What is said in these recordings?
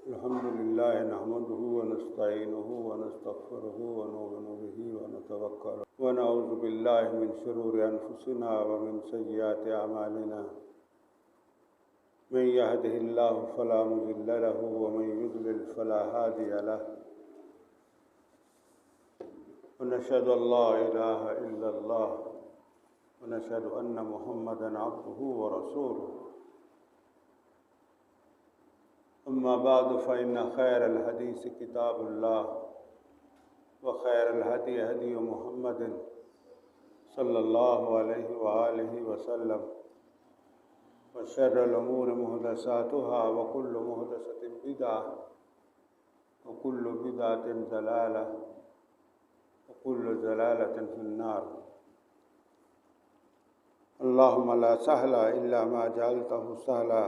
الحمد لله نحمده ونستعينه ونستغفره ونؤمن به ونتوكل ونعوذ بالله من شرور أنفسنا ومن سيئات أعمالنا من يهده الله فلا مضل له ومن يضلل فلا هادي له ونشهد أن لا إله إلا الله ونشهد أن محمدا عبده ورسوله أما بعد فإن خير الحديث كتاب الله وخير الهدي هدي محمد صلى الله عليه وآله وسلم وشر الأمور محدثاتها وكل محدثة بدعة وكل بدعة ضلالة وكل ضلالة في النار اللهم لا سهل إلا ما جعلته سهلا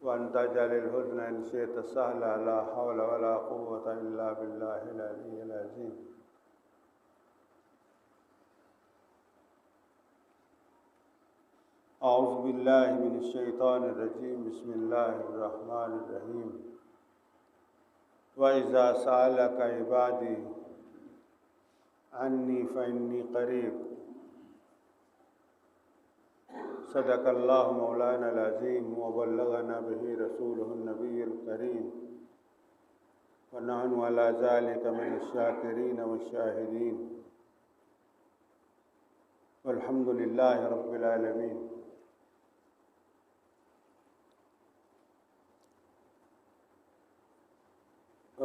وأنت تجعل الحزن إن شئت سهلا لا حول ولا قوة إلا بالله العلي العظيم أعوذ بالله من الشيطان الرجيم بسم الله الرحمن الرحيم وإذا سألك عبادي عني فإني قريب صدق الله مولانا العظيم وبلغنا به رسوله النبي الكريم ونحن على ذلك من الشاكرين والشاهدين والحمد لله رب العالمين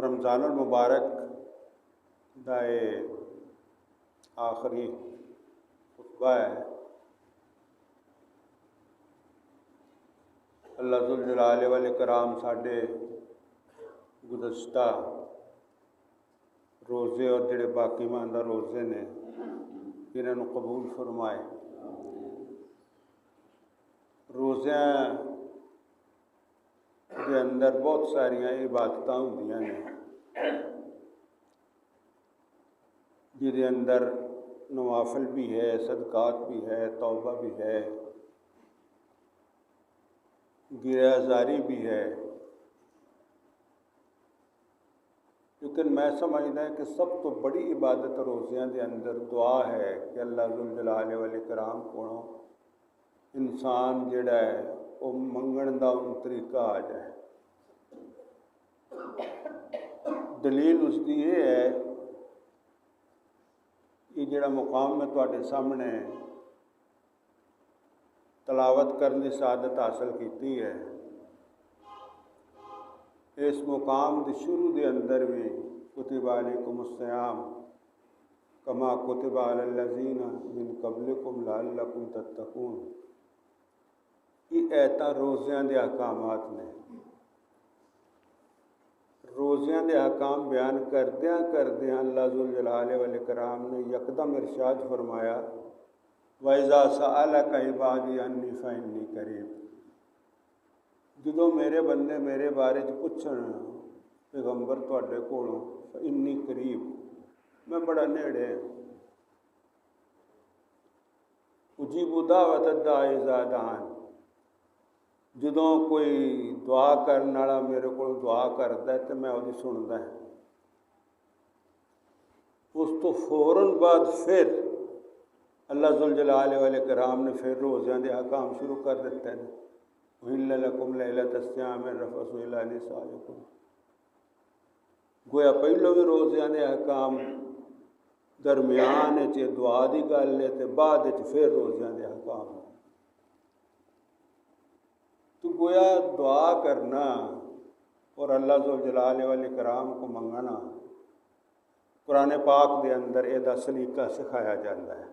رمضان المبارک دائے آخری خطبہ ہے۔ اللہ ذوالجلال والاکرام ساڈے گزشتہ روزے اور جڑے باقی ماندہ روزے نے انہاں نوں قبول فرمائے۔ روزیاں دے اندر بہت ساریاں عبادتاں ہوندیاں نے جہدے اندر نوافل بھی ہے، صدقات بھی ہے، توبہ بھی ہے، گرہ زاری بھی ہے، لیکن میں سمجھدا ہے کہ سب تو بڑی عبادت روزیاں دے اندر دعا ہے کہ اللہ ذوالجلال والاکرام کولوں انسان جڑا ہے وہ منگن دا طریقہ آ جائے۔ دلیل اس دی یہ ہے کہ جڑا مقام میں تواڈے سامنے تلاوت کرنے کی سعادت حاصل کیتی ہے، اس مقام دے شروع دے اندر بھی کتب علیکم الصیام کما کتب علی الذین من قبلکم لعلکم تتقون، یہ ایتاں روزیاں دے احکامات نے۔ روزیاں دے احکام بیان کردیاں اللہ ذوالجلال والاکرام نے یکدم ارشاد فرمایا وَإِذَا سَأَلَكَ عِبَادِي عَنِّي فَإِنِّي قَرِيب، جدوں میرے بندے میرے بارے پوچھن پیغمبر تواڈے کولوں فَإِنِّي قَرِيب، میں بڑا نیڑے ہاں۔ اُجِیبُ دَعْوَتَ الدَّاعِ إِذَا دَعَانِ، جدوں کوئی دعا کرن والا میرے کو دعا کردا ہے تو میں وہ سندا ہے۔ اس تو فوراً بعد پھر اللہ ذوالجلال والاکرام نے پھر روزیاں دے احکام شروع کر دیتے ہیں۔ أُحِلَّ لَكُمْ لَيْلَةَ الصِّيَامِ الرَّفَثُ إِلَىٰ نِسَائِكُمْ، گویا پہلو بھی روزیاں دے احکام، درمیان دعا دی گل ہے تے بعد پھر روزیاں دے احکام۔ تو گویا دعا کرنا اور اللہ ذوالجلال والاکرام کو منگنا قرآن پاک دے اندر یہ سلیقہ سکھایا جاتا ہے۔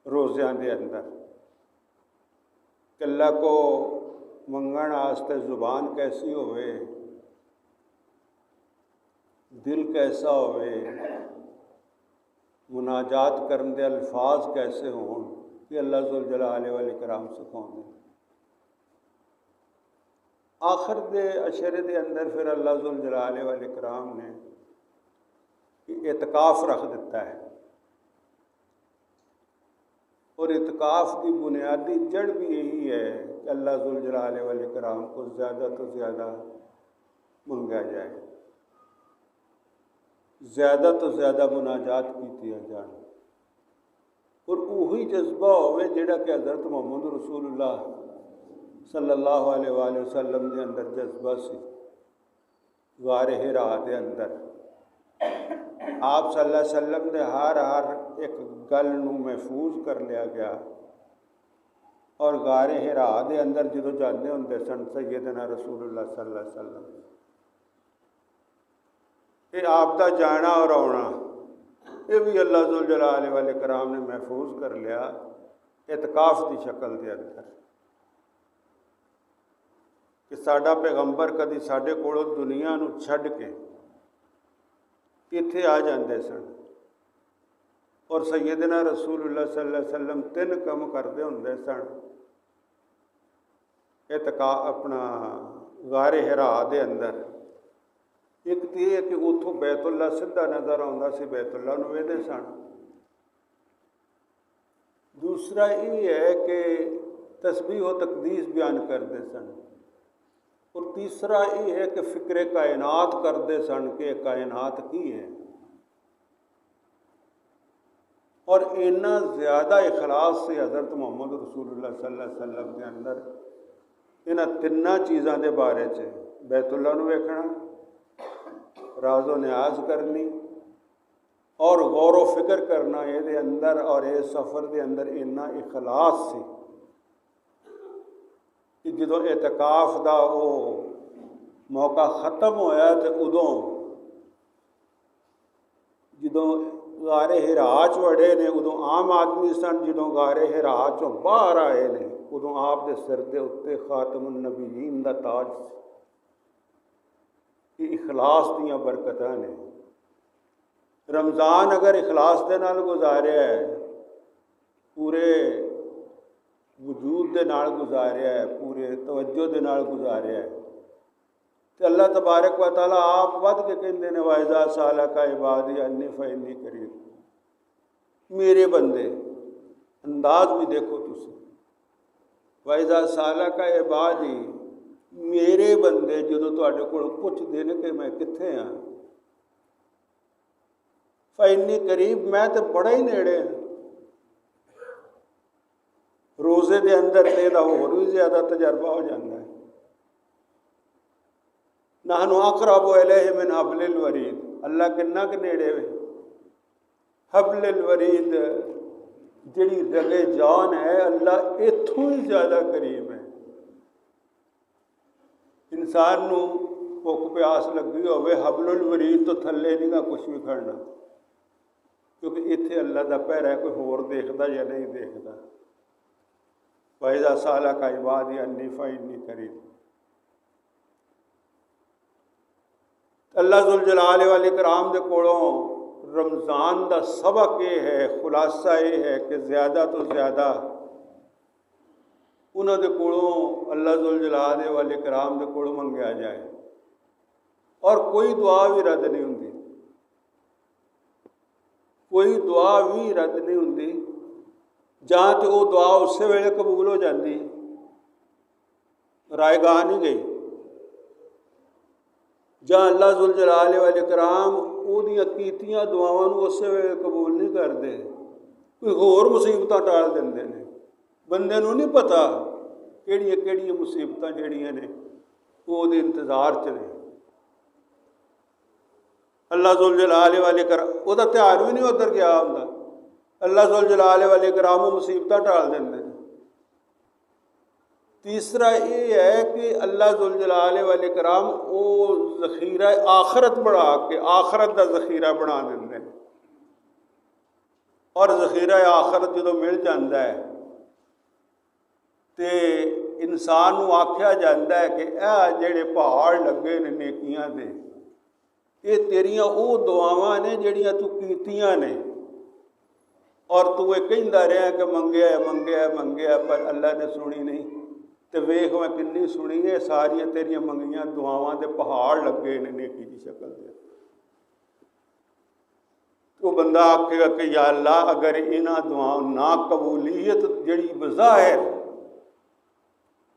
روزیاں دے اندر کہ اللہ کو منگن واسطے زبان کیسی ہوئے، دل کیسا ہوئے، مناجات کرن دے الفاظ کیسے ہون، کہ اللہ ذوالجلال والاکرام سکھاؤں۔ آخر دے اشرے دے اندر پھر اللہ ذوالجلال والاکرام نے اعتکاف رکھ دیتا ہے، اور اعتکاف کی بنیادی جڑ بھی یہی ہے کہ اللہ ذوالجلال والاکرام کو زیادہ تو زیادہ منگا جائے، زیادہ تو زیادہ مناجات کیتیاں جان، اور وہی جذبہ ہوئے جڑا کہ حضرت محمد رسول اللہ صلی اللہ علیہ وآلہ وسلم دے اندر جذبہ سی غار حرا دے اندر۔ آپ صلی اللہ علیہ وسلم دے ہر ایک گل نو محفوظ کر لیا گیا، اور غار حرا دے اندر جدوں جاندے ہوندے سن سیدنا رسول اللہ صلی اللہ علیہ وسلم، یہ آپ دا جانا اور آنا یہ بھی اللہ ذوالجلال والاکرام نے محفوظ کر لیا اعتکاف دی شکل دے اندر، کہ ساڈا پیغمبر کدی ساڈے کولوں دنیا نو چھڈ کے اتنے آ جاندے سن، اور سیدنا رسول اللہ صلی اللہ علیہ وسلم 3 کم کرتے ہوندے سن اپنا غار حرا دے اندر۔ ایک تو یہ کہ اتوں بیت اللہ سیدھا نظر آتا سی، بیت اللہ نو ویندے سن۔ دوسرا یہ ہے کہ تسبیح و تقدیس بیان کرتے سن، اور تیسرا یہ ہے کہ فکر کائنات کرتے سن کہ کائنات کی ہے، اور اتنا زیادہ اخلاص سے حضرت محمد رسول اللہ صلی اللہ علیہ وسلم کے اندر انہاں 3 چیزاں دے بارے چ بیت اللہ نو ویکھنا، راز و نیاز کرنی، اور غور و فکر کرنا یہ دے اندر، اور اس سفر دے اندر اتنا اخلاص سی کہ جدوں اعتکاف دا وہ موقع ختم ہویا تو ادوں جدوں غار حرا چ وڑے نے ادوں عام آدمی سن، جدوں غار حرا چوں باہر آئے نے ادوں آپ دے سر دے اتنے خاتم النبیین دا تاج سی۔ کہ اخلاص دیاں برکتاں نے۔ رمضان اگر اخلاص دے نال گزاریا ہے، پورے وجود دے نال گزاریا ہے، پورے توجہ دے نال گزاریا ہے، تو اللہ تبارک و تعالیٰ آپ ود کے کہندے نے وَإِذَا سَأَلَكَ عِبَادِي عَنِّي فَإِنِّي قَرِيبٌ۔ میرے بندے، انداز بھی دیکھو تسی، وَإِذَا سَأَلَكَ عِبَادِي، میرے بندے جدوں تواڈے کول پوچھدے نے کہ میں کتھے ہاں، فَإِنِّي قَرِيب، میں تو بڑا ہی نیڑے ہاں۔ روزے دے اندر تے دا ہور بھی زیادہ تجربہ ہو جاتا ہے۔ نحن اقرب الیہ من حبل الورید، اللہ کنا کہ نیڑے ہوئے۔ حبل الورید جڑی رگے جان ہے، اللہ اتھوں ہی زیادہ قریب ہے۔ انسان نو بھوک پیاس لگی ہوئے، حبل الورید تو تھلے نہیں گا کچھ بھی کھڑنا، کیونکہ اتنے اللہ دا پہرا ہے، کوئی ہور دیکھدا یا نہیں دیکھدا۔ وَإِذَا سَأَلَكَ عِبَادِي عَنِّي فَإِنِّي قَرِيبٌ۔ اللہ ذوالجلال والاکرام دے کولوں رمضان دا سبق یہ ہے، خلاصہ یہ ہے کہ زیادہ تو زیادہ انہاں دے کولوں اللہ ذوالجلال والاکرام دے کولوں منگیا جائے، اور کوئی دعا بھی رد نہیں ہوندی، کوئی دعا بھی رد نہیں ہوندی، جہاں تے وہ دعا اسی ویلے قبول ہو جاندی، رائے گاہ نہیں گئی، جہاں اللہ ذوالجلال والاکرام وہ دیاں کیتیاں دعاواں نو اسی ویلے قبول نہیں کرتے، کوئی ہور مصیبتاں ٹال دیندے نے۔ بندے نو نہیں پتہ کیڑیاں کیڑیاں مصیبتاں جڑیاں نے وہ دے انتظار چ نے۔ اللہ ذوالجلال والاکرام وہ دا دھیان بھی نہیں ادھر گیا ہوندا، اللہ ذوالجلال والاکرام وہ مصیبتاں ٹال دیندے نے۔ تیسرا یہ ہے کہ اللہ ذوالجلال والاکرام وہ ذخیرہ آخرت بڑھا کے آخرت دا ذخیرہ بنا دیندے ہیں، اور ذخیرہ آخرت جدوں مل جاندہ ہے تے انسان نو آکھیا جاندہ ہے کہ اے جڑے پہاڑ لگے نے نیکیاں دے، یہ تیریاں او دعاواں نے جڑیاں تو کیتیاں نے، اور تو یہ کہندا رہا کہ منگیا ہے منگیا ہے منگیا ہے، پر اللہ نے سنی نہیں، تے ویکھ میں کنی سنی ہے، ساریاں تیریاں منگیاں دعاواں دے پہاڑ لگے نے نیکی دی شکل دے۔ تو بندہ آکھے گا کہ یا اللہ اگر انہاں دعاؤں نا قبولیت جڑی بظاہر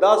10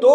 2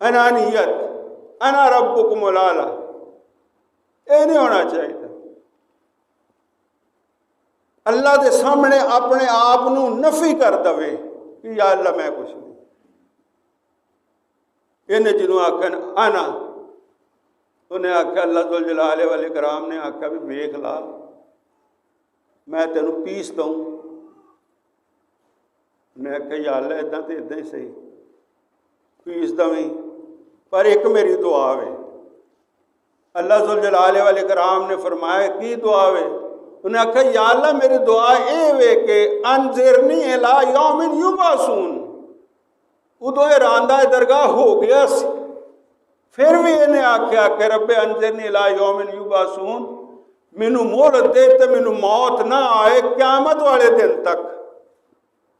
انانیت، انا ربکم الاعلی، یہ نہیں ہونا چاہیے۔ اللہ دے سامنے اپنے آپ نو نفی کر دے کہ یا اللہ میں کچھ نہیں۔ انہیں جنہوں آکھن انا، انہیں آکھا اللہ ذوالجلال والاکرام نے آکھا بھی ویکھ لا میں تینوں پیس دوں۔ انہیں آکھا یا اللہ ادھا تے ادھا ہی صحیح پیس دویں، پر ایک میری دعا ہے۔ اللہ ذوالجلال والاکرام نے فرمایا کی دعا ہے؟ انہیں آکھا یا اللہ میری دعا اے وے کہ انذرنی الی یوم یبعثون۔ ادو یہ راندہ درگاہ ہو گیا سی، پھر بھی انہیں آکھیا کہ رب انذرنی الی یوم یبعثون، مینوں مہلت دے تے مینوں موت نہ آئے قیامت والے دن تک۔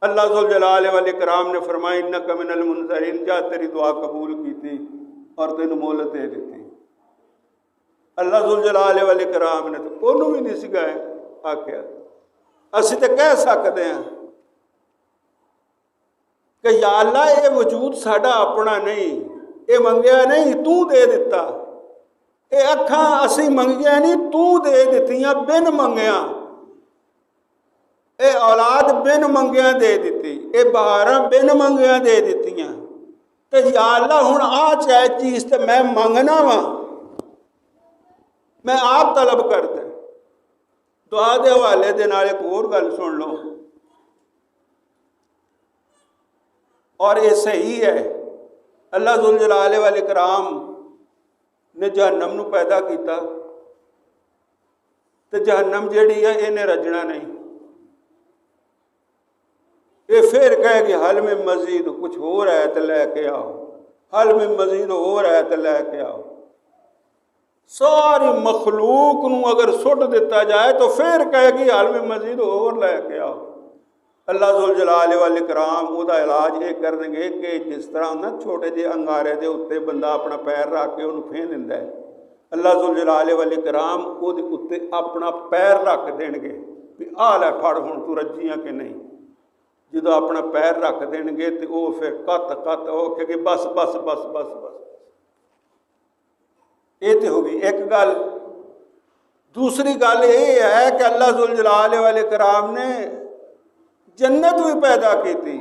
اللہ ذوالجلال والاکرام نے فرمایا انک من المنذرین، جا تیری دعا قبول کی تھی اور تینوں مہلت دے دیتی۔ اللہ ذوالجلال والاکرام نے تو انہوں بھی نہیں سکھائے آکھیا۔ اسی تے کہہ سکتے ہیں کہ یا اللہ یہ وجود ساڈا اپنا نہیں، یہ منگیا نہیں تو دے دیتا، یہ اکھاں اسی منگیا نہیں تو دے دیتیاں بن منگیا، یہ اولاد بن منگیا دے دیتی، یہ بہاراں بن منگیا دے دیتیاں، تو یا اللہ ہن آ چاہے چیز تے میں منگنا وا، میں آپ طلب کرتا۔ دعا دے حوالے دے نال ایک اور گل سن لو، اور یہ صحیح ہے۔ اللہ ذوالجلال والاکرام نے جہنم نو پیدا کیتا تو جہنم جیڑی ہے انہیں رجنا نہیں، یہ پھر کہے کہ حل میں مزید کچھ ہو رہا ہے تو لے کے آؤ، حل میں مزید ہو رہا ہے تو لے کے آؤ۔ ساری مخلوق نو اگر سٹ دیتا جائے تو پھر کہے گی حل میں مزید اور لے کے آؤ۔ اللہ ذوالجلال والاکرام وہ دا علاج یہ کریں گے کہ جس طرح نہ چھوٹے جے انگارے دے اتنے بندہ اپنا پیر رکھ کے انہوں پھین دیندا ہے، اللہ ذوالجلال والاکرام وہ دے اتنے اپنا پیر رکھ دیں گے بھی آ لے پھڑ ہن تو رجیاں کہ نہیں۔ جدو اپنا پیر رکھ دیں گے تو وہ پھر کت ہو کہ بس بس بس بس بس۔ یہ تو ہوگی ایک گل۔ دوسری گل یہ ہے کہ اللہ ذوالجلال والاکرام نے جنت بھی پیدا کی تھی،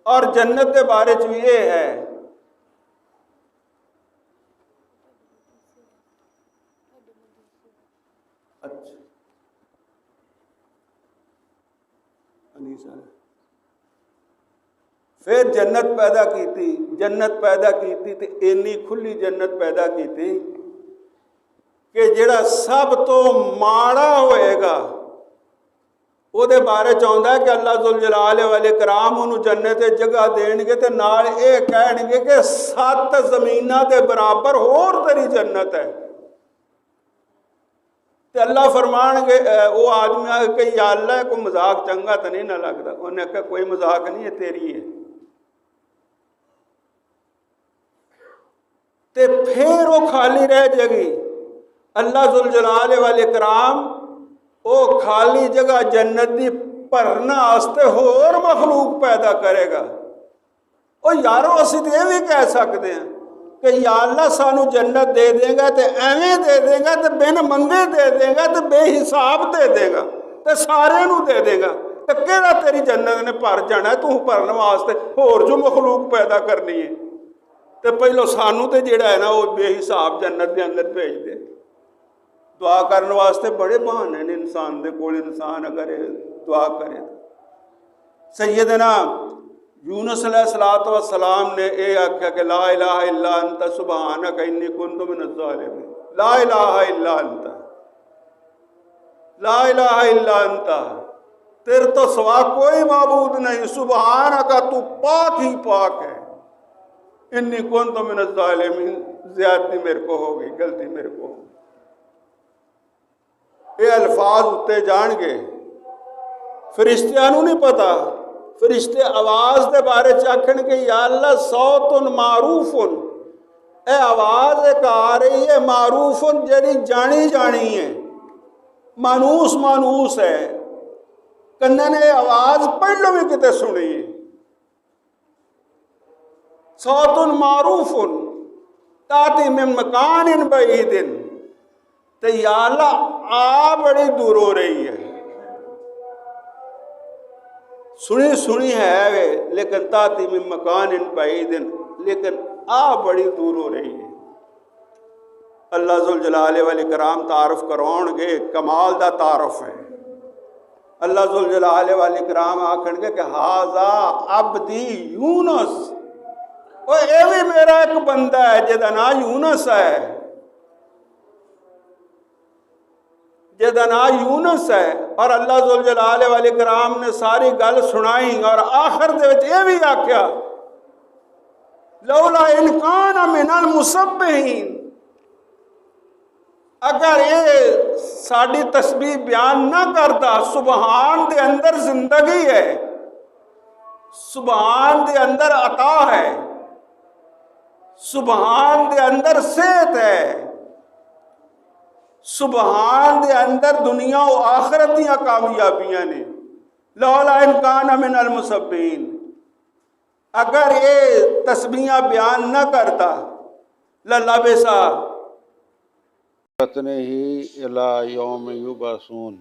اور جنت کے بارے چ بھی یہ ہے پھر جنت پیدا کی تھی، جنت پیدا کی تھی تو اینی کھلی جنت پیدا کی تھی کہ جڑا سب تو ماڑا ہوئے گا وہ دے بارے چاہتا ہے کہ اللہ ذوالجلال والاکرام انہوں جنت جگہ دین گے تو نال اے کہن گے کہ 7 زمیناں دے برابر اور تیری جنت ہے۔ تو اللہ فرمان گے وہ آدمی آگے کہ یا اللہ کوئی مذاق چنگا تو نہیں نہ لگتا، انہیں کہا کوئی مذاق نہیں ہے تیری ہے۔ تے پھر وہ خالی رہ جائے گی۔ اللہ ذوالجلال والاکرام وہ خالی جگہ جنت دی بھرنا واسطے ہور مخلوق پیدا کرے گا۔ او یارو اسی تو یہ بھی کہہ سکتے ہیں کہ یا اللہ سانو جنت دے دے گا تو ایویں دے دے گا تو بن منگے دے دے گا تو بے حساب دے دے گا تو سارے نو دے دے گا، تو کہڑا تیری جنت نے بھر جانا ہے؟ تو بھرن واسطے ہور جو مخلوق پیدا کرنی ہے تو پہلو سانو تے جڑا ہے نا وہ بے حساب جنت دے اندر بھیج دے۔ دعا کرنے واسطے بڑے بہانے ہیں انسان دے کول، انسان اگر دعا کرے۔ سیدنا یونس علیہ السلام نے اے آکھا کہ لا الہ الا انت سبحانک انی کنت من الظالمین، لا الہ الا انت، لا الہ الا انت، تیرے تو سوا کوئی معبود نہیں، سبحانک تو پاک ہی پاک ہے، انی کنت من الظالمین، زیادتی میرے کو ہو گئی، غلطی میرے کو ہو گئی۔ یہ الفاظ اتے جان گے، فرشتیاں نو نہیں پتا، فرشتے آواز دے بارے چاکھن کے یا اللہ صوت معروف، اے آواز ایک آ رہی ہے معروف جڑی جانی جانی ہے، مانوس مانوس ہے، کننے نے آواز پہلو بھی کتے سنی ہے۔ صوت معروف تاتی من مکان بعید، تو یا اللہ آ بڑی دور ہو رہی ہے، سنی ہے لیکن تاتی من مکان بعید، لیکن آ بڑی دور ہو رہی ہے۔ اللہ ذوالجلال والاکرام تعارف کراؤ گے، کمال دا تعارف ہے۔ اللہ ذوالجلال والاکرام آکھن گے کہ ہاذا عبدی یونس، وہ اے بھی میرا ایک بندہ ہے جہدا نام یونس ہے، جہدا نام یونس ہے۔ اور اللہ ذوالجلال والاکرام نے ساری گل سنائی اور آخر دے وچ یہ بھی آکھیا لولا ان کان من المسبحین، اگر یہ ساری تسبیح بیان نہ کرتا، سبحان دے اندر زندگی ہے، سبحان دے اندر عطا ہے، سبحان دے اندر صحت ہے، سبحان دے اندر دنیا و آخرت دیا کامیابیاں نے، لولا ان کان من المسبحین، اگر یہ تسبیحاں بیان نہ کرتا للبسا بطنہ الی یوم یبعثون،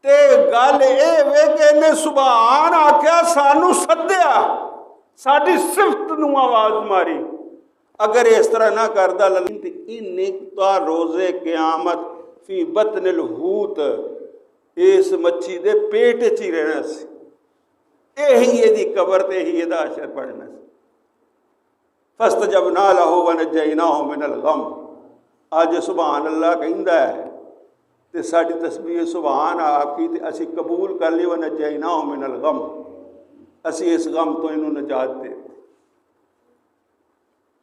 تے گل اے وے کہ انہیں سبحان آکھیا سانو سدیا، ساڈی صفت نو آواز ماری، اگر اس طرح نہ کردا انہیں تا روزے قیامت فی بطن الحوت، اس مچھی دے پیٹ چ ہی رہنا سی، یہی یہ دی قبر تے ہی دا حشر پڑھنا سی۔ فاستجبنا لہ ونجیناہ من الغم، آج سبحان اللہ کہندا ہے تے ساڈی تسبیح سبحان آکھی تے اسی قبول کر لی، ونجیناہ من الغم، اسی اس غم تو انہوں نجات دے۔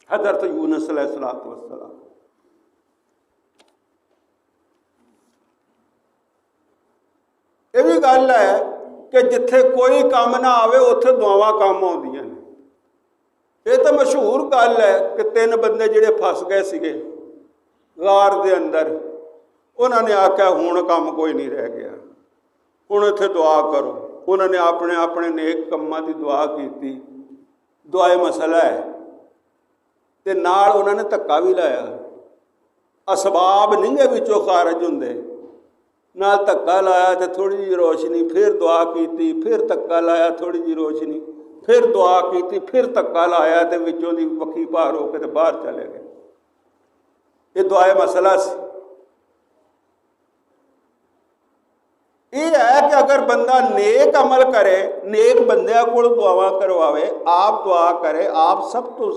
حضرت یونس علیہ السلام، یہ بھی گل ہے کہ جتھے کوئی کام نہ آوے اتھے دعاواں کام آؤندیاں نے۔ یہ تو مشہور گل ہے کہ 3 بندے جڑے پھس گئے سیگے غار دے اندر، انہوں نے آکھیا ہن کام کوئی نہیں رہ گیا، ہن اتھے دعا کرو۔ انہوں نے اپنے اپنے نیک کماں دی دعا کیتی، دعائے مسئلہ ہے تے نال انہوں نے دھکا بھی لایا، اسباب نہیں گے وچوں خارج ہوندے، نال دھکا لایا تے تھوڑی جی روشنی، پھر دعا کیتی، پھر دھکا لایا تھوڑی جی روشنی، پھر دعا کیتی، پھر دھکا لایا تے وچوں دی وکھی پار ہو کے تے باہر چلے گئے۔ یہ دعائے مسئلہ سی۔ یہ ہے کہ اگر بندہ نیک عمل کرے، نیک بندیاں کو دعا کرواوے، آپ دعا کرے، آپ سب تو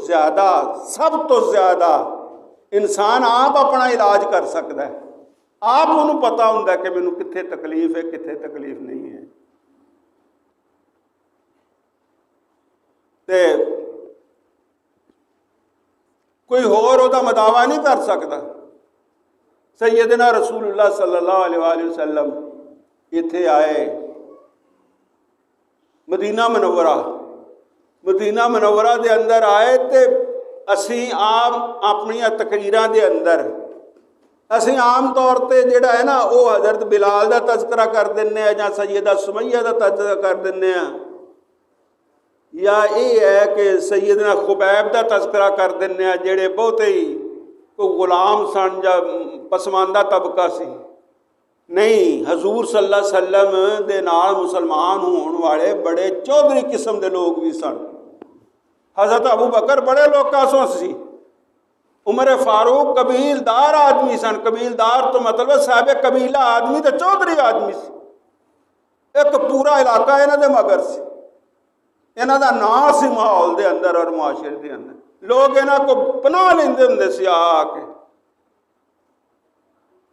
زیادہ انسان آپ اپنا علاج کر سکتا ہے، آپ انہوں پتا ہوتا ہے کہ مینوں کتھے تکلیف ہے کتھے تکلیف نہیں ہے۔ تے کوئی ہور او دا مداوا نہیں کر سکتا۔ سیدنا رسول اللہ صلی اللہ علیہ وآلہ وسلم اتھے آئے مدینہ منورہ دے اندر آئے تے اسی عام اپنی تقریراں دے اندر اسی عام طور تے جڑا ہے نا وہ حضرت بلال دا تذکرہ کر دینے ہیں، یا سیدہ سمیہ دا تذکرہ کر دینے ہیں، یا یہ ہے کہ سیدنا خبیب دا تذکرہ کر دینے ہیں جڑے بہت ہی کوئی غلام سن یا پسماندہ طبقہ سی۔ نہیں، حضور صلی اللہ علیہ وسلم دے نال مسلمان ہون والے بڑے چودھری قسم دے لوگ بھی سن۔ حضرت ابو بکر بڑے لوکاں سوں سی، عمر فاروق قبیلدار آدمی سن۔ قبیلدار تو مطلب صاحب قبیلہ آدمی تے چودھری آدمی سی، ایک پورا علاقہ انہاں دے مگر سی، انہاں دا نام سی ماحول دے اندر اور معاشرے دے اندر، لوگ انہاں کو پناہ لیندے ہوندے سی آ کے۔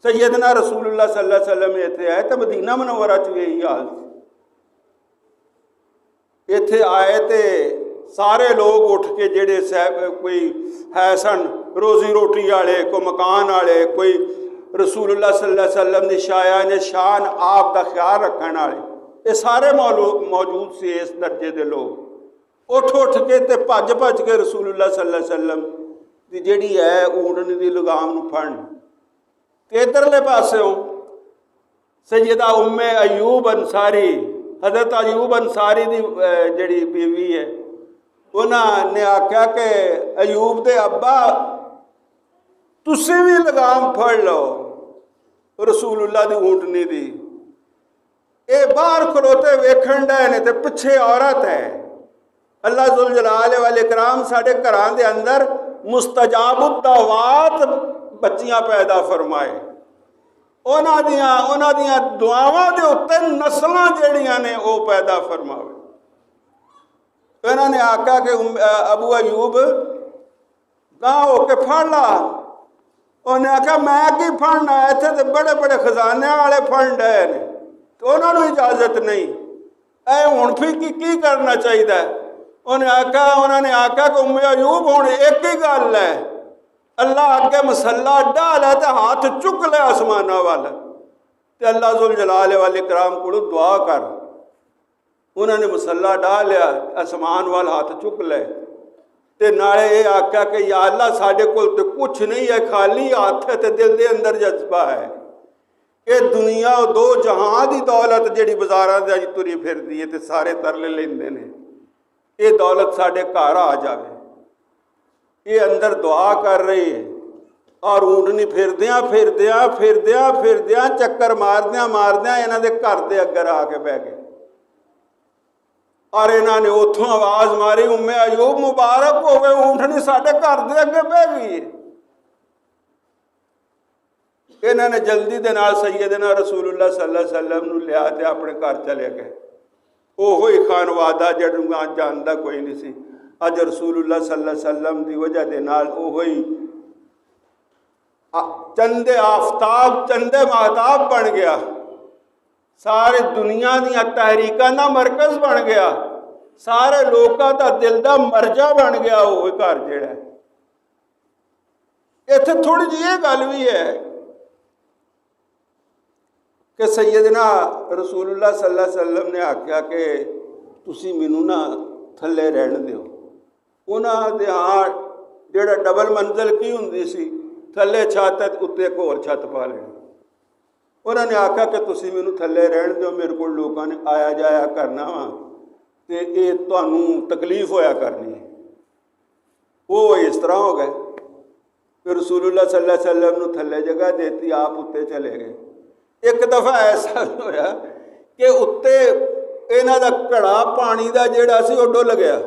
سیدنا رسول اللہ صلی اللہ علیہ وسلم اتھے آئے تو مدینہ منورہ چ یہی حال سی۔ اتھے آئے تے سارے لوگ اٹھ کے جڑے کوئی ہے سن روزی روٹی والے، کوئی مکان والے، کوئی رسول اللہ صلی اللہ علیہ وسلم دی شایان شان آپ دا خیال رکھنے والے، یہ سارے موجود سے اس درجے دے لوگ اٹھ کے تے بھج کے رسول اللہ صلی اللہ علیہ وسلم دی جڑی ہے اونٹنی دی لگام نو پھڑن۔ ادھرلے پاسوں سیدہ ام ایوب انصاری، حضرت ایوب انصاری دی جڑی بیوی ہے، انہوں نے آخیا کہ ایوب دے ابا تسی بھی لگام پھڑ لو رسول اللہ دی اونٹنی دی، اے باہر کھلوتے ویکھن ڈے نے تے پچھے عورت ہے۔ اللہ ذوالجلال والاکرام ساڈے گھراں دے اندر مستجاب الدعوات بچیاں پیدا فرمائے، انہاں دیاں دعاواں دے اُتے نسلاں جڑیاں نے وہ پیدا فرماوے۔ انہوں نے آکھا کہ ابو ایوب گاہ ہو کے پھڑ لا، انہیں آکھا میں کی پھڑنا، ایتھے تے بڑے بڑے خزانے والے پھڑ ڈے نے تو انہوں نے اجازت نہیں، اے ہن پھر کی کرنا چاہیے؟ انہوں نے آکھا کہ ام ایوب ہن ایک ہی گل ہے، اللہ اگے مسلح ڈال ہے تے ہاتھ چک لے آسمانہ والا تے اللہ ذوالجلال والاکرام کو دعا کر۔ انہوں نے مسلح ڈال لیا، آسمان وال ہاتھ چک لے تے نالے یہ آکھا کہ یا اللہ ساڈے کول تے کچھ نہیں ہے، خالی ہاتھ ہے تے دل دے اندر جذبہ ہے کہ دنیا دو جہاں دی دولت جڑی بازاراں دے تری پھردی ہے تے سارے ترلے لیندے نے، یہ دولت ساڈے گھر آ جاوے۔ یہ اندر دعا کر رہی ہے اور اونٹنی پھردیاں چکر ماردیاں انہاں دے گھر دے اگر آ کے بہ گئے اور انہوں نے اتھوں آواز ماری ام ایوب مبارک ہوئے اونٹنی ساڈے گھر دے اگے بہ گئی ہے۔ انہوں نے جلدی دے نال سیدنا رسول اللہ صلی اللہ علیہ وسلم نو لیا تے اپنے گھر چلے گئے۔ اوہی خانوادہ جڑوں جاندا کوئی نہیں سی، اج رسول اللہ صلی اللہ علیہ وسلم دی وجہ دے نال اوہی چندے آفتاب چندے مہتاب بن گیا، سارے دنیا دیا تحریکاں دا مرکز بن گیا، سارے لوکاں دا دل دا مرجع بن گیا وہ گھر جڑا ہے۔ ایتھے تھوڑی جی یہ گل بھی ہے کہ سیدنا رسول اللہ صلی اللہ علیہ وسلم نے آکھیا کہ تسی مینوں نا تھلے رہن دیو۔ انہاں دے ہاں جڑا ڈبل منزل کی ہوندی سی، تھلے چھت اتنے ایک اور چھت پا لینی۔ انہوں نے آکھا کہ تسی مینوں تھلے رہن دیو، میرے کو لوگوں نے آیا جایا کرنا وا تے یہ تانوں تکلیف ہویا کرنی ہے۔ وہ اس طرح ہو گئے، پھر رسول اللہ صلی اللہ علیہ وسلم نے تھلے جگہ دیتی، آپ اتنے چلے گئے۔ ایک دفعہ ایسا ہویا کہ اتنے انہاں دا گھڑا پانی دا جڑا سی وہ ڈل گیا۔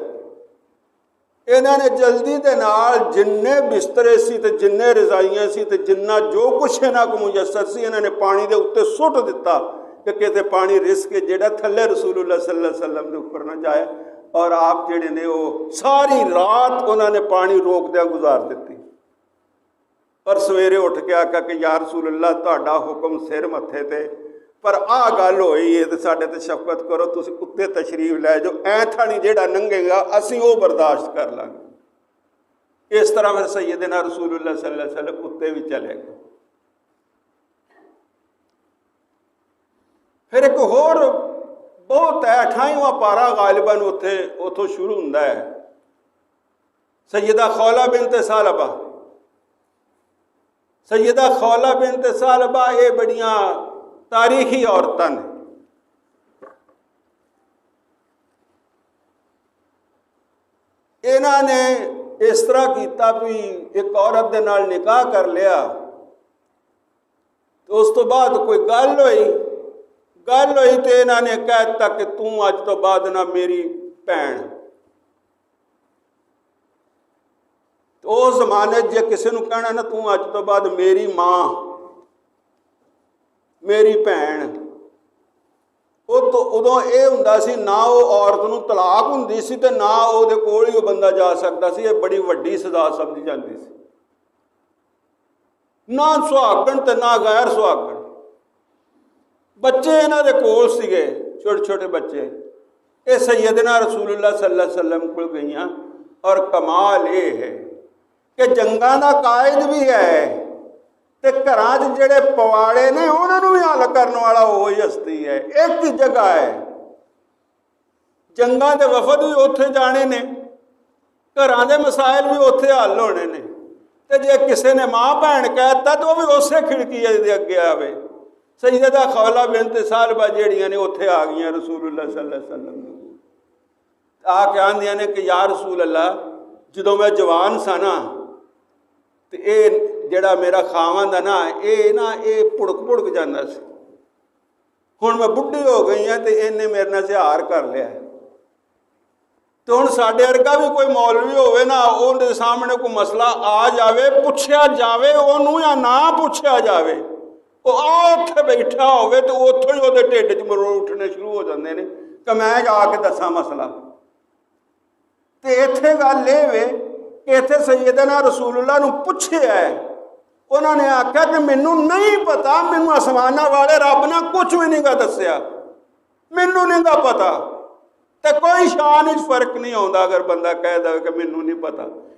انہوں نے جلدی دے نال جننے بسترے سی تے جننے رضائیاں سی تے جنہ جو کچھ انہاں کو میسر سی انہوں نے پانی دے اتنے سٹ دیتا کہ کتے پانی رس کے جڑا تھلے رسول اللہ صلی اللہ علیہ وسلم دے اوپر نہ جائے، اور آپ جڑے نے وہ ساری رات انہوں نے پانی روک دیا گزار دیتی۔ اور سویرے اٹھ کے آکھا کہ یا رسول اللہ تہاڈا حکم سر متھے تے، پر آ گل ہوئی ہے تے ساڈے تے شفقت کرو، تسی اتنے تشریف لے جو تھانی جیڑا ننگے گا اسی وہ برداشت کر لیں گے۔ اس طرح پھر سیدنا رسول اللہ صلی اللہ علیہ وسلم اتنے بھی چلے گئے۔ پھر ایک اور بہت ہے 28واں پارا غالباً اتوں شروع ہوتا ہے، سیدہ خولہ بنت ثعلبہ۔ سیدہ خولہ بنت ثعلبہ یہ بڑیاں تاریخی عورتیں نے۔ انہوں نے اس طرح کیتا بھی ایک عورت دے نال نکاح کر لیا، تو اس تو بعد کوئی گل ہوئی تو انہوں نے کہہ دتا کہ تم اج تو بعد نہ میری بھੈਣ۔ تو اس زمانے جے کسی نو کہنا نا تم اج تو بعد میری ماں میری بھੈਣ، ادو یہ ہوں سی نہ وہ عورت نو طلاق ہوں سی تے نہ وہ کول ہی وہ بندہ جا سکتا سی، یہ بڑی وڈی سزا سمجھی جاتی سی۔ نہ سہاگن تے نہ غیر سہاگن، بچے انہاں دے کول سیگے چھوٹے چھوٹے بچے۔ یہ سیدنا رسول اللہ صلی اللہ علیہ وسلم کو گئیاں، اور کمال یہ ہے کہ جنگاں دا قائد بھی ہے تے گھراں جڑے پواڑے نے انہوں بھی حل کرنے والا وہی ہستی ہے۔ ایک ہی جگہ ہے، جنگاں دے وفد بھی اوتھے جانے نے، گھراں دے مسائل بھی اوتھے حل ہونے نے، تے جے کسے نے ماں بھੈਣ کہتا تو وہ بھی اسے کھڑکی دے اگے آوے۔ سیدہ خولہ بنت ثعلبہ جیڑیاں نے اوتھے آ گئیاں رسول اللہ صلی اللہ علیہ وسلم۔ ਆ ਕੇ ਆਂਦੀਆਂ ਨੇ ਕਿ ਯਾ ਰਸੂਲ ਅੱਲਾ, ਜਦੋਂ ਮੈਂ ਜਵਾਨ ਸਾਂ ਨਾ ਤੇ ਇਹ ਜਿਹੜਾ ਮੇਰਾ ਖਾਵੰਦ ਹੈ ਨਾ ਇਹ ਭੁੜਕ ਜਾਂਦਾ ਸੀ। ਹੁਣ ਮੈਂ ਬੁੱਢੀ ਹੋ ਗਈ ਹਾਂ ਤੇ ਇਹਨੇ ਮੇਰੇ ਨਾਲ ਜ਼ਿਹਾਰ ਕਰ ਲਿਆ। ਤੇ ਹੁਣ ਸਾਡੇ ਵਰਗਾ ਵੀ ਕੋਈ ਮੌਲਵੀ ਹੋਵੇ ਨਾ, ਉਹਦੇ ਸਾਹਮਣੇ ਕੋਈ ਮਸਲਾ ਆ ਜਾਵੇ, ਪੁੱਛਿਆ ਜਾਵੇ ਉਹਨੂੰ ਜਾਂ ਨਾ ਪੁੱਛਿਆ ਜਾਵੇ, ਉਹ ਆ ਉੱਥੇ ਬੈਠਾ ਹੋਵੇ ਤੇ ਉੱਥੋਂ ਹੀ ਉਹਦੇ ਢਿੱਡ 'ਚ ਮਰੋੜ ਉੱਠਣੇ ਸ਼ੁਰੂ ਹੋ ਜਾਂਦੇ ਨੇ ਕਿ ਮੈਂ ਜਾ ਕੇ ਦੱਸਾਂ ਮਸਲਾ। ਤੇ ਇੱਥੇ ਗੱਲ ਇਹ ਵੇ ਕਿ ਇੱਥੇ ਸੈਯਦਨਾ ਰਸੂਲullah ਨੂੰ ਪੁੱਛਿਆ, ਉਹਨਾਂ ਨੇ ਆਖਿਆ ਕਿ ਮੈਨੂੰ ਨਹੀਂ ਪਤਾ, ਮੈਨੂੰ ਅਸਮਾਨਾਂ ਵਾਲੇ ਰੱਬ ਨੇ ਕੁਝ ਵੀ ਨਹੀਂ ਗਾ ਦੱਸਿਆ, ਮੈਨੂੰ ਨਹੀਂ ਗਾ ਪਤਾ। ਤੇ ਕੋਈ ਸ਼ਾਨ ਵਿੱਚ ਫਰਕ ਨਹੀਂ ਆਉਂਦਾ ਅਗਰ ਬੰਦਾ ਕਹਿ ਦੇਵੇ ਕਿ ਮੈਨੂੰ ਨਹੀਂ ਪਤਾ।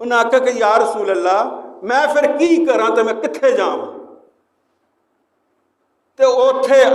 ਉਹਨੇ ਆਖਿਆ ਕਿ ਯਾ ਰਸੂਲullah, ਮੈਂ ਫਿਰ ਕੀ ਕਰਾਂ ਤੇ ਮੈਂ ਕਿੱਥੇ ਜਾਵਾਂ? ਤੇ ਉੱਥੇ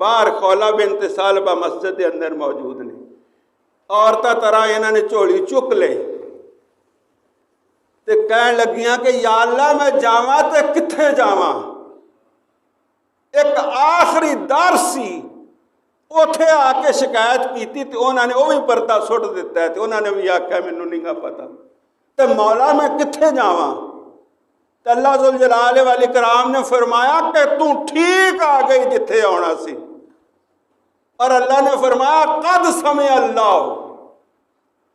ਬਾਹਰ ਖੌਲਾ ਬਿਨਤ ਸਾਲਬਾ ਮਸਜਿਦ ਦੇ ਅੰਦਰ ਮੌਜੂਦ ਨੇ। ਔਰਤਾਂ ਤਰ੍ਹਾਂ ਇਹਨਾਂ ਨੇ ਝੋਲੀ ਚੁੱਕ ਲਈ ਤੇ ਕਹਿਣ ਲੱਗੀਆਂ ਕਿ ਯਾ ਅੱਲਾ, ਮੈਂ ਜਾਵਾਂ ਤੇ ਕਿੱਥੇ ਜਾਵਾਂ? ਇੱਕ ਆਖਰੀ ਦਰ ਸੀ, ਉੱਥੇ ਆ ਕੇ ਸ਼ਿਕਾਇਤ ਕੀਤੀ ਤੇ ਉਹਨਾਂ ਨੇ ਉਹ ਵੀ ਪਰਦਾ ਸੁੱਟ ਦਿੱਤਾ ਤੇ ਉਹਨਾਂ ਨੇ ਵੀ ਆਖਿਆ ਮੈਨੂੰ ਨਹੀਂ ਗਾ ਪਤਾ। ਤੇ ਮੌਲਾ ਮੈਂ ਕਿੱਥੇ ਜਾਵਾਂ? ਤੇ ਅੱਲਾ ਜ਼ੁਲ ਜਲਾਲ ਵਾਲ ਇਕਰਾਮ ਨੇ ਫਰਮਾਇਆ ਕਿ ਤੂੰ ਠੀਕ ਆ ਗਈ ਜਿੱਥੇ ਆਉਣਾ ਸੀ। اور اللہ نے فرمایا قد سمع اللہ،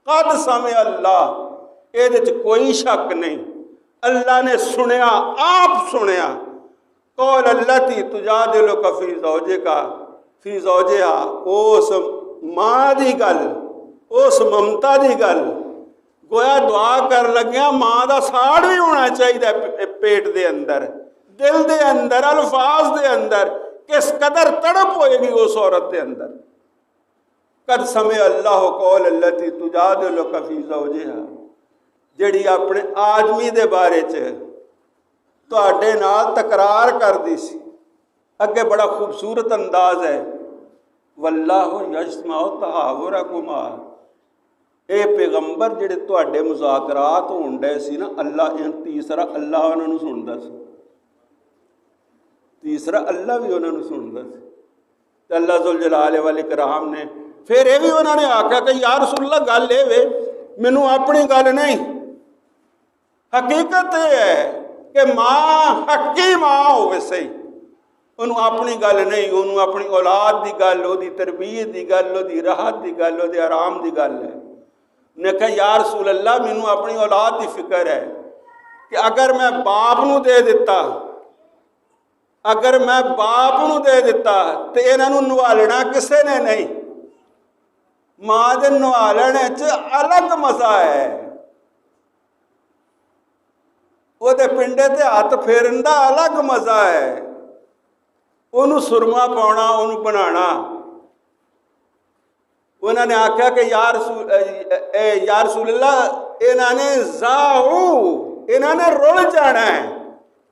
قد سمع اللہ، یہ کوئی شک نہیں، اللہ نے سنیا، آپ سنیا۔ قول اللتی تجادلک فی زوجہا، فی زوجہا، اس ماں دی گل، اس ممتا دی گل، گویا دعا کر لگیا ماں دا ساڑ بھی ہونا چاہیے پیٹ دے اندر، دل دے اندر، الفاظ دے اندر، کس قدر تڑپ ہوئے گی اس عورت دے اندر۔ قد سمع اللہ قول اللتی تجادلک فی زوجہا، جڑی اپنے آدمی دے بارے تواڈے نال تکرار کر دی سی۔ اگے بڑا خوبصورت انداز ہے، واللہ یسمع تحاورکما، اے پیغمبر جڑے تواڈے مذاکرات ہون ڈے سی نا، اللہ تیسرا اللہ انہاں نوں سندا سی، تیسرا اللہ بھی انہوں نے سنتا سی۔ اللہ ذوالجلال والاکرام نے پھر یہ بھی انہوں نے آکھا کہ یا رسول اللہ گل یہ وے، مینوں اپنی گل نہیں، حقیقت یہ ہے کہ ماں حقی ماں ہوئے صحیح، انہوں اپنی گل نہیں، انہوں اپنی اولاد دی گل، وہ دی تربیت دی گل، وہ دی راحت دی گل، وہ دی آرام دی گل ہے۔ نے کہا یا رسول اللہ مینوں اپنی اولاد دی فکر ہے کہ اگر میں باپ نوں دے دیتا، اگر میں باپ نوں دے دیتا تو انہاں نوں نوالنا کسے نے نہیں، ماں دے نوالنے الگ مزہ ہے، وہ دے پنڈے تے ہاتھ پھیرن دا الگ مزہ ہے، انہوں سرما پاؤنا، انہوں بنانا۔ انہوں نے آکھا کہ یا رسول اللہ انہاں نے زاہو، انہاں نے رول جانا ہے،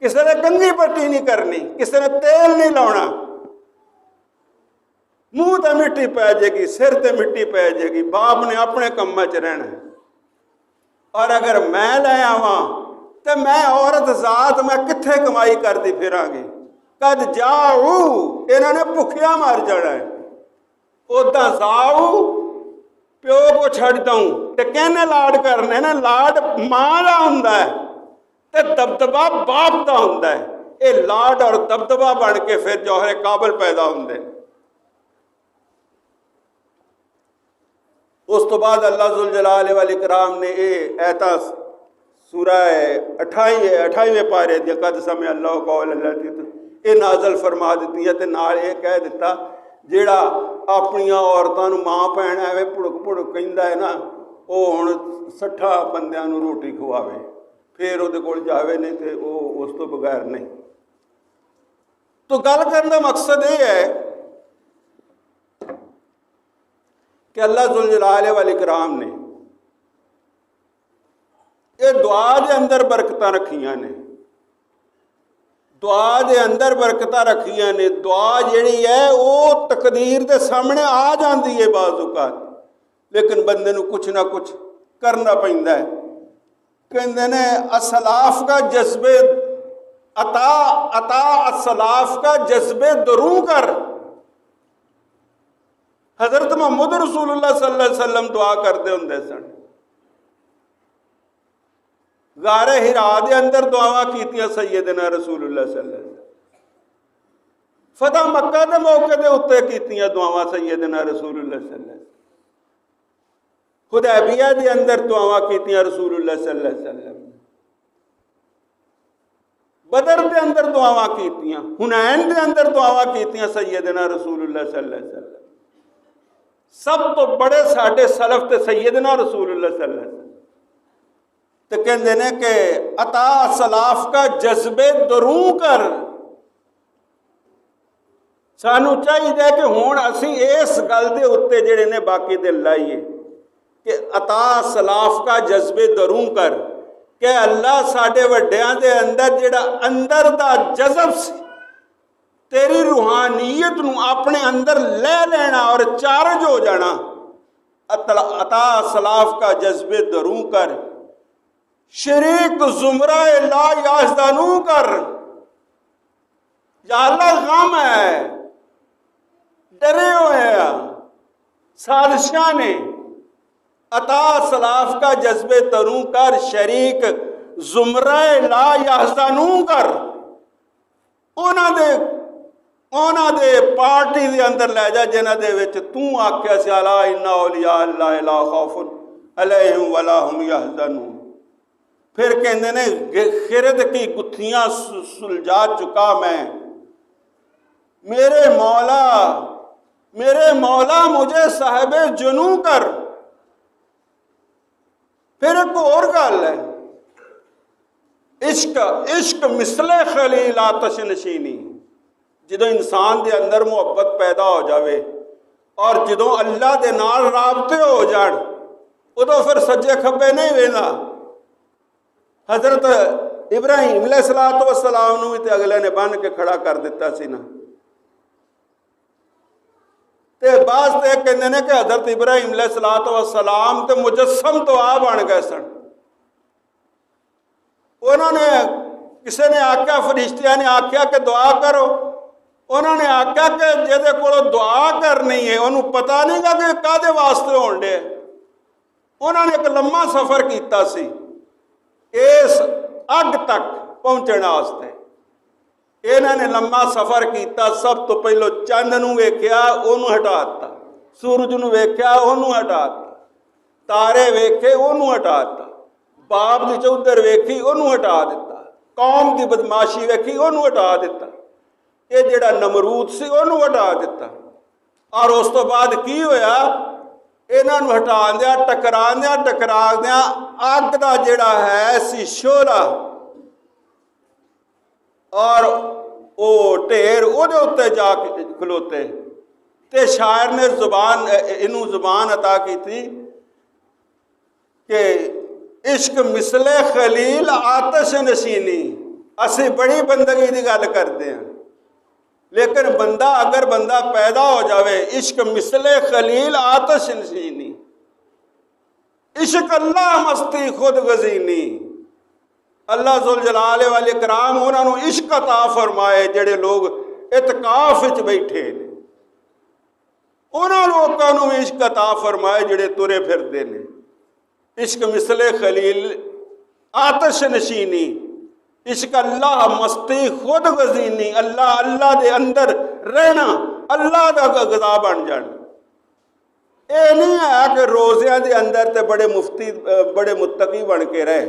کسی نے کنگھی پٹی نہیں کرنی، کسی نے تیل نہیں لاؤنا، منہ تے مٹی پہ جائے گی، سر تے مٹی پہ جائے گی، باپ نے اپنے کماں چ رہنا ہے۔ اور اگر میں لے آواں تو میں عورت ذات میں کتھے کمائی کر دی پھراں گی، قد جاؤ، انہوں نے بھکھیا مار جانا ہے۔ اودا زاؤ پیو کو چھڑ دوں تے کہنے لاڈ کرنے نا، لاڈ ماں دا ہوندا ہے تے دبدبا باپ دا ہوندا ہے، اے لاڈ اور دبدبا بن کے پھر جوہر کابل پیدا ہوندے۔ اس تو بعد اللہ ذوالجلال والاکرام نے اے ایتا سورہ 28ویں پارے دی قد سمع اللہ قول اللتی، اے نازل فرما دیتی ہے تے نال اے کہہ دیتا جیڑا اپنی عورتاں نوں ماں بھین ایویں پڑک پڑک کہندا ہے نا، او ہن 60 بندیاں نوں روٹی کھواوے، پھر وہ کول جاوے نہیں تے وہ اس تو بغیر نہیں۔ تو گل کرنے کا مقصد یہ ہے کہ اللہ ذوالجلال والاکرام نے یہ دعا دے اندر برکتاں رکھیاں نے، دعا دے اندر برکتاں رکھیاں نے۔ دعا جیڑی ہے وہ تقدیر دے سامنے آ جاندی ہے بعض اوقات، لیکن بندے نو کچھ نہ کچھ کرنا پیندا ہے۔ کہندے نے اسلاف کا جذبے عطا السلاف کا جذب دروں کر. حضرت محمد رسول اللہ صلی اللہ علیہ وسلم دعا کرتے ہوندے سن. غار ہرا دے اندر دعاواں کیتیاں سیدنا رسول اللہ صلی اللہ علیہ وسلم. فتح مکہ دے موقع دے اتنے کیتیاں دعاواں سیدنا رسول اللہ صلی اللہ علیہ وسلم. حدیبیہ دے اندر دعاواں کیتیاں رسول اللہ صلی اللہ علیہ وسلم. بدر دے اندر دعاواں کیتیاں, حنین دے اندر دعاواں کیتیاں سیدنا رسول اللہ صلی اللہ علیہ وسلم. سب تو بڑے ساڈے سلف تے سیدنا رسول اللہ صلی اللہ علیہ وسلم. تے کہندے نے کہ عطا سلاف کا جذب دروں کر. سانو چاہیے کہ ہون اسی اس گل دے اتنے جڑے نے باقی دل لائیے کہ عطا سلاف کا جذب دروں کر, کہ اللہ ساڈے وڈیاں دے اندر جڑا اندر دا جذب سی تیری روحانیت نو اپنے اندر لے لینا اور چارج ہو جانا. عطا سلاف کا جذب دروں کر, شریک زمرہ لا یحزنوں کر. یا اللہ غم ہے, ڈرے ہوئے ہیں سازشاں نے. عطا سلاف کا جذب دروں کر, شریک زمرہ لا یحزنوں کر. اونا دے پارٹی دے اندر لے جا جنہ دے وچ تو آکھیا سی الا ان اولیاء اللہ لا خوف علیہم ولا ہم یحزنون. پھر کہندے نے خرد کی گتھیاں سلجھا چکا میں, میرے مولا مجھے صاحب جنوں کر. پھر ایک اور گل ہے, عشق مثل خلیل آتش نشینی. جدو انسان دے اندر محبت پیدا ہو جاوے اور جدو اللہ دے نال رابطے ہو جان, ادو پھر سجے کھبے نہیں وینا. حضرت ابراہیم علیہ السلام نو تے اگلے نے بن کے کھڑا کر دیتا سی نا. تے بعض تے کہندے نے کہ حضرت ابراہیم علیہ السلام تے مجسم تو آ بن گئے سن. انہوں نے کسی نے آکھیا, فرشتیاں نے آکھیا کہ دعا کرو. انہوں نے آکھیا کہ جہدے کولو دعا کرنی ہے انہوں پتہ نہیں گا کہ کادے واسطے ہون ڈے. انہوں نے ایک لمحہ سفر کیتا سی اس اگ تک پہنچنے واسطے. انہوں نے لمحہ سفر کیتا. سب تو پہلو چند نو ویکھیا, انہوں ہٹا دتا. سورج نو ویکھیا, انہوں ہٹا دتا. تارے ویکھے, انہوں ہٹا دتا. باپ دی چودھر ویکھی, انہوں ہٹا دیتا. قوم دی بدماشی ویکھی, انہوں ہٹا دیتا. یہ جڑا نمرود سی انہوں ہٹا دیتا. اور اس تو بعد کی ہویا, انہوں ہٹا دیا, ٹکرا دیا اگ دا جڑا ہے سی شعلہ اور او ٹھیر او دے اتے جا کے کھلوتے. تے شاعر نے زبان عطا کی تھی کہ عشق مثل خلیل آتش نشینی. اسی بڑی بندگی دی گل کرتے ہیں, لیکن اگر بندہ پیدا ہو جاوے عشق مثل خلیل آتش نشینی. عشق اللہ مستی خود گزینی. اللہ ذوالجلال والاکرام انہوں نے عشق عطا فرمائے جڑے لوگ اعتکاف وچ بیٹھے نے. انہوں لوگوں نے عشق عطا فرمائے جڑے ترے پھردے نے. عشق مثل خلیل آتش نشینی. عشق اللہ مستی خود گزینی. اللہ دے اندر رہنا, اللہ دا غذا بن جان. اے نہیں ہے کہ روزیاں دے اندر تے بڑے متقی بن کے رہے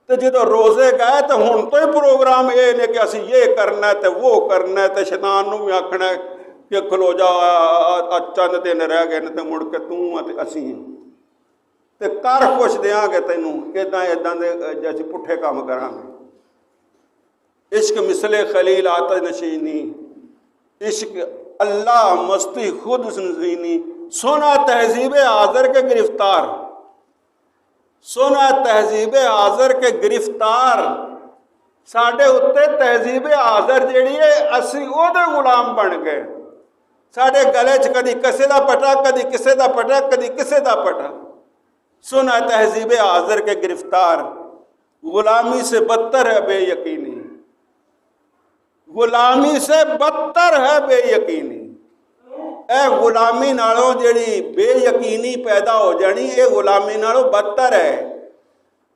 تو جدو روزے گئے تو ہن تو ہی پروگرام یہ نے کہ اسی یہ کرنا ہے تے وہ کرنا ہے تے شیطان نو بھی آکھنا ہے کہ کھلو جا چند دن رہ گئے تے مڑ کے تے اسی تے کر کچھ دیاں گے تینوں اداں دے جیسے پٹھے کام کراں گے. عشق مثل خلیل آتش نشینی. عشق اللہ مستی خود نشینی. سونا تہذیب حاضر کے گرفتار. سونا تہذیب حاضر کے گرفتار. ساڈے اتنے تہذیب حاضر جیڑی ہے اسی او دے غلام بن گئے. ساڈے گلے چ کدی کسے دا پٹا, کدی کسے دا پٹا, کدی کسے دا پٹا. سونا تہذیب حاضر کے گرفتار. غلامی سے بدتر ہے بے یقینی. ਗੁਲਾਮੀ ਸੇ ਬੱਤਰ ਹੈ ਬੇਯਕੀਨੀ। ਇਹ ਗੁਲਾਮੀ ਨਾਲੋਂ ਜਿਹੜੀ ਬੇਯਕੀਨੀ ਪੈਦਾ ਹੋ ਜਾਣੀ, ਇਹ ਗੁਲਾਮੀ ਨਾਲੋਂ ਬੱਤਰ ਹੈ।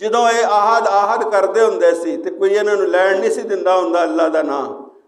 ਜਦੋਂ ਇਹ ਆਹਦ ਕਰਦੇ ਹੁੰਦੇ ਸੀ ਤੇ ਕੋਈ ਇਹਨਾਂ ਨੂੰ ਲੈਣ ਨਹੀਂ ਸੀ ਦਿੰਦਾ ਹੁੰਦਾ ਅੱਲਾ ਦਾ ਨਾਮ,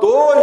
2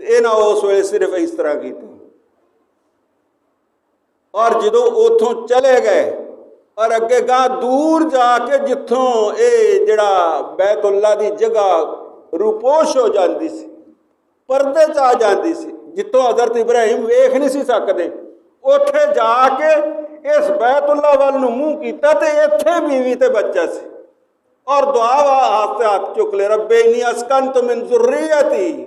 ਤੇ ਇਹਨਾਂ ਉਸ ਵੇਲੇ ਸਿਰਫ ਇਸ ਤਰ੍ਹਾਂ ਕੀਤਾ। ਔਰ ਜਦੋਂ ਉੱਥੋਂ ਚਲੇ ਗਏ ਔਰ ਅੱਗੇ ਗਾਂ ਦੂਰ ਜਾ ਕੇ ਜਿੱਥੋਂ ਇਹ ਜਿਹੜਾ ਬੈਤੁੱਲਾ ਦੀ ਜਗ੍ਹਾ ਰੂਪੋਸ਼ ਹੋ ਜਾਂਦੀ ਸੀ, ਪਰਦੇ 'ਚ ਆ ਜਾਂਦੀ ਸੀ, ਜਿੱਥੋਂ ਹਜ਼ਰਤ ਇਬਰਾਹੀਮ ਵੇਖ ਨਹੀਂ ਸੀ ਸਕਦੇ, ਉੱਥੇ ਜਾ ਕੇ ਇਸ ਬੈਤੁੱਲਾ ਵੱਲ ਨੂੰ ਮੂੰਹ ਕੀਤਾ ਤੇ ਇੱਥੇ ਬੀਵੀ ਤੇ ਬੱਚਾ ਸੀ। ਔਰ ਦੁਆ ਵਾਸਤੇ ਹੱਥ ਚੁੱਕ ਲੈ, ਰੱਬੇ ਇੰਨੀ ਅਸਕਨਤ ਮਿਨ ਜ਼ੁਰਰੀਅਤੀ,